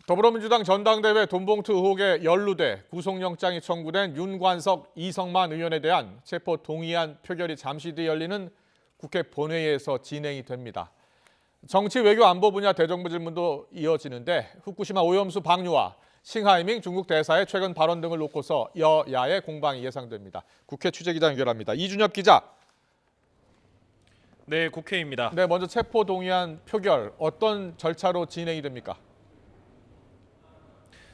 더불어민주당 전당대회 돈봉투 의혹에 연루돼 구속영장이 청구된 윤관석, 이성만 의원에 대한 체포 동의안 표결이 잠시 뒤 열리는 국회 본회의에서 진행이 됩니다. 정치, 외교, 안보 분야 대정부 질문도 이어지는데 후쿠시마 오염수 방류와 싱하이밍 중국 대사의 최근 발언 등을 놓고서 여야의 공방이 예상됩니다. 국회 취재기자 연결합니다. 이준엽 기자. 네, 국회입니다. 네, 먼저 체포 동의안 표결 어떤 절차로 진행이 됩니까?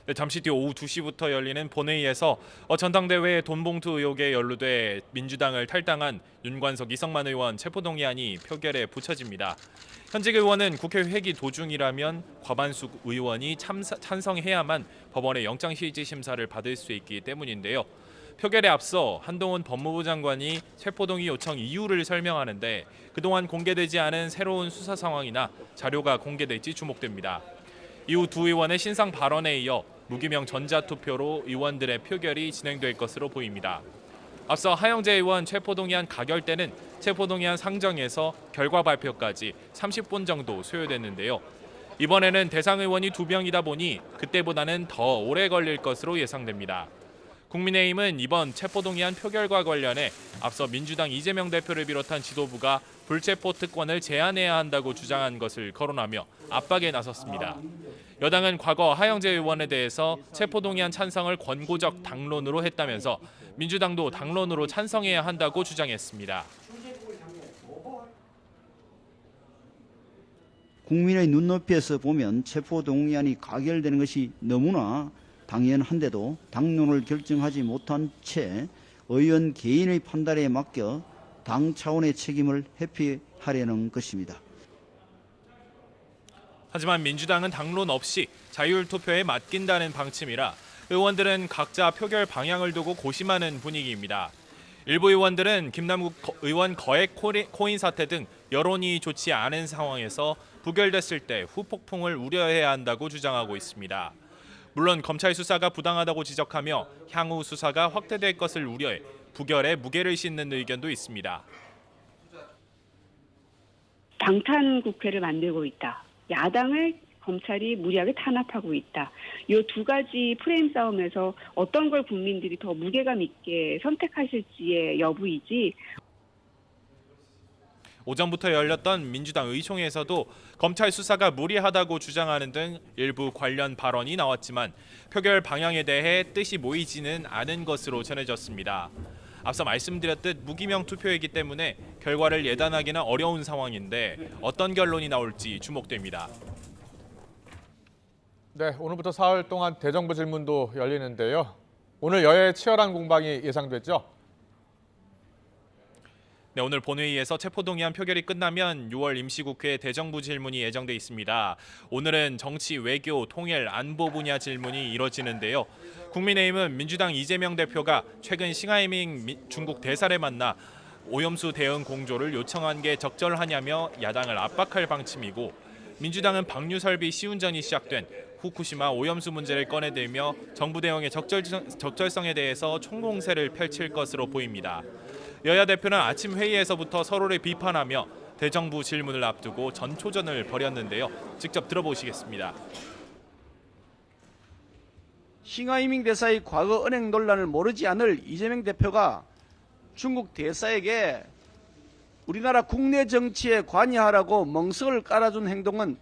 네, 잠시 뒤 오후 2시부터 열리는 본회의에서 전당대회 돈봉투 의혹에 연루돼 민주당을 탈당한 윤관석, 이성만 의원 체포동의안이 표결에 붙여집니다. 현직 의원은 국회 회기 도중이라면 과반수 의원이 찬성해야만 법원의 영장실질 심사를 받을 수 있기 때문인데요. 표결에 앞서 한동훈 법무부 장관이 체포동의 요청 이유를 설명하는데 그동안 공개되지 않은 새로운 수사 상황이나 자료가 공개될지 주목됩니다. 이후 두 의원의 신상 발언에 이어 무기명 전자투표로 의원들의 표결이 진행될 것으로 보입니다. 앞서 하영재 의원 체포동의안 가결 때는 체포동의안 상정에서 결과 발표까지 30분 정도 소요됐는데요. 이번에는 대상 의원이 2명이다 보니 그때보다는 더 오래 걸릴 것으로 예상됩니다. 국민의힘은 이번 체포동의안 표결과 관련해 앞서 민주당 이재명 대표를 비롯한 지도부가 불체포 특권을 제한해야 한다고 주장한 것을 거론하며 압박에 나섰습니다. 여당은 과거 하영재 의원에 대해서 체포동의안 찬성을 권고적 당론으로 했다면서 민주당도 당론으로 찬성해야 한다고 주장했습니다. 국민의 눈높이에서 보면 체포동의안이 가결되는 것이 너무나 당연한데도 당론을 결정하지 못한 채 의원 개인의 판단에 맡겨 당 차원의 책임을 회피하려는 것입니다. 하지만 민주당은 당론 없이 자율투표에 맡긴다는 방침이라 의원들은 각자 표결 방향을 두고 고심하는 분위기입니다. 일부 의원들은 김남국 의원 거액 코인 사태 등 여론이 좋지 않은 상황에서 부결됐을 때 후폭풍을 우려해야 한다고 주장하고 있습니다. 물론 검찰 수사가 부당하다고 지적하며 향후 수사가 확대될 것을 우려해 부결에 무게를 싣는 의견도 있습니다. 방탄 국회를 만들고 있다. 야당을 검찰이 무리하게 탄압하고 있다. 이 두 가지 프레임 싸움에서 어떤 걸 국민들이 더 무게감 있게 선택하실지의 여부이지. 오전부터 열렸던 민주당 의총에서도 검찰 수사가 무리하다고 주장하는 등 일부 관련 발언이 나왔지만 표결 방향에 대해 뜻이 모이지는 않은 것으로 전해졌습니다. 앞서 말씀드렸듯 무기명 투표이기 때문에 결과를 예단하기는 어려운 상황인데 어떤 결론이 나올지 주목됩니다. 네, 오늘부터 사흘 동안 대정부 질문도 열리는데요. 오늘 여야의 치열한 공방이 예상됐죠? 네, 오늘 본회의에서 체포동의안 표결이 끝나면 6월 임시국회 대정부 질문이 예정돼 있습니다. 오늘은 정치, 외교, 통일, 안보 분야 질문이 이뤄지는데요. 국민의힘은 민주당 이재명 대표가 최근 싱하이밍 중국 대사를 만나 오염수 대응 공조를 요청한 게 적절하냐며 야당을 압박할 방침이고 민주당은 방류 설비 시운전이 시작된 후쿠시마 오염수 문제를 꺼내들며 정부 대응의 적절성에 대해서 총공세를 펼칠 것으로 보입니다. 여야 대표는 아침 회의에서부터 서로를 비판하며 대정부 질문을 앞두고 전초전을 벌였는데요. 직접 들어보시겠습니다. 싱하이밍 대사의 과거 은행 논란을 모르지 않을 이재명 대표가 중국 대사에게 우리나라 국내 정치에 관여하라고 멍석을 깔아준 행동은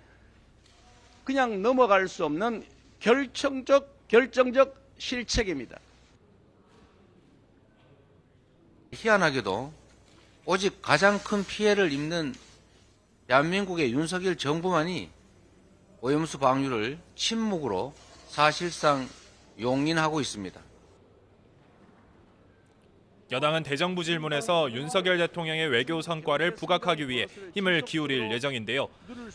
그냥 넘어갈 수 없는 결정적 실책입니다. 희한하게도 오직 가장 큰 피해를 입는 대한민국의 윤석열 정부만이 오염수 방류를 침묵으로 사실상 용인하고 있습니다. 여당은 대정부 질문에서 윤석열 대통령의 외교 성과를 부각하기 위해 힘을 기울일 예정인데요.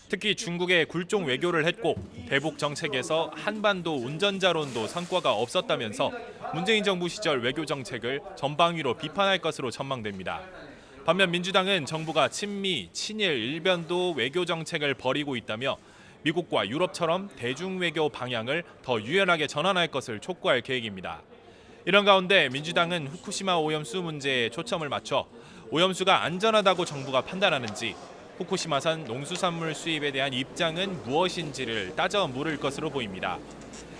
특히 중국에 굴종 외교를 했고 대북 정책에서 한반도 운전자론도 성과가 없었다면서 문재인 정부 시절 외교 정책을 전방위로 비판할 것으로 전망됩니다. 반면 민주당은 정부가 친미, 친일, 일변도 외교 정책을 벌이고 있다며 미국과 유럽처럼 대중 외교 방향을 더 유연하게 전환할 것을 촉구할 계획입니다. 이런 가운데 민주당은 후쿠시마 오염수 문제에 초점을 맞춰 오염수가 안전하다고 정부가 판단하는지 후쿠시마산 농수산물 수입에 대한 입장은 무엇인지를 따져 물을 것으로 보입니다.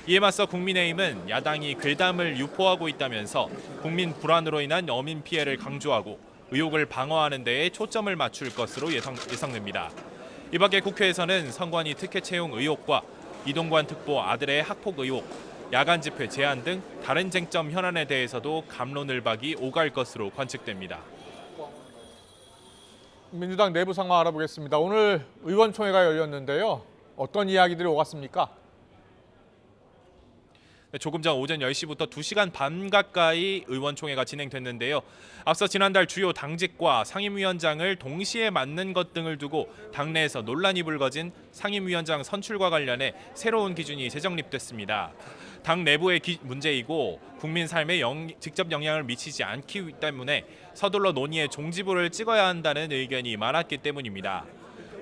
이에 맞서 국민의힘은 야당이 괴담을 유포하고 있다면서 국민 불안으로 인한 어민 피해를 강조하고 의혹을 방어하는 데에 초점을 맞출 것으로 예상됩니다. 이 밖에 국회에서는 선관위 특혜 채용 의혹과 이동관 특보 아들의 학폭 의혹, 야간 집회 제한 등 다른 쟁점 현안에 대해서도 갑론을박이 오갈 것으로 관측됩니다. 민주당 내부 상황 알아보겠습니다. 오늘 의원총회가 열렸는데요. 어떤 이야기들이 오갔습니까? 조금 전 오전 10시부터 2시간 반 가까이 의원총회가 진행됐는데요. 앞서 지난달 주요 당직과 상임위원장을 동시에 맡는 것 등을 두고 당내에서 논란이 불거진 상임위원장 선출과 관련해 새로운 기준이 재정립됐습니다. 당 내부의 문제이고 국민 삶에 직접 영향을 미치지 않기 때문에 서둘러 논의의 종지부를 찍어야 한다는 의견이 많았기 때문입니다.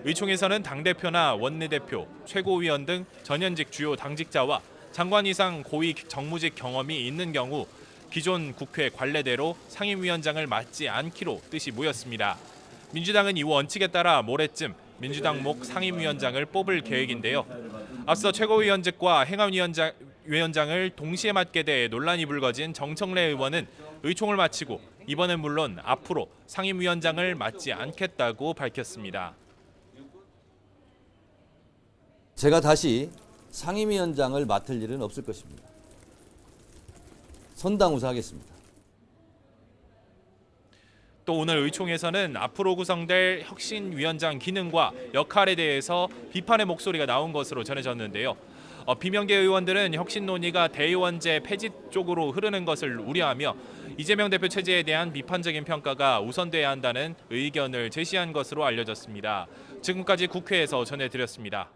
의총에서는 당대표나 원내대표, 최고위원 등 전현직 주요 당직자와 장관 이상 고위 정무직 경험이 있는 경우 기존 국회 관례대로 상임위원장을 맡지 않기로 뜻이 모였습니다. 민주당은 이 원칙에 따라 모레쯤 민주당목 상임위원장을 뽑을 계획인데요. 앞서 최고위원직과 행안위원장을 동시에 맡게 돼 논란이 불거진 정청래 의원은 의총을 마치고 이번엔 물론 앞으로 상임위원장을 맡지 않겠다고 밝혔습니다. 제가 다시 상임위원장을 맡을 일은 없을 것입니다. 선당우사하겠습니다. 또 오늘 의총에서는 앞으로 구성될 혁신위원장 기능과 역할에 대해서 비판의 목소리가 나온 것으로 전해졌는데요. 비명계 의원들은 혁신 논의가 대의원제 폐지 쪽으로 흐르는 것을 우려하며 이재명 대표 체제에 대한 비판적인 평가가 우선돼야 한다는 의견을 제시한 것으로 알려졌습니다. 지금까지 국회에서 전해드렸습니다.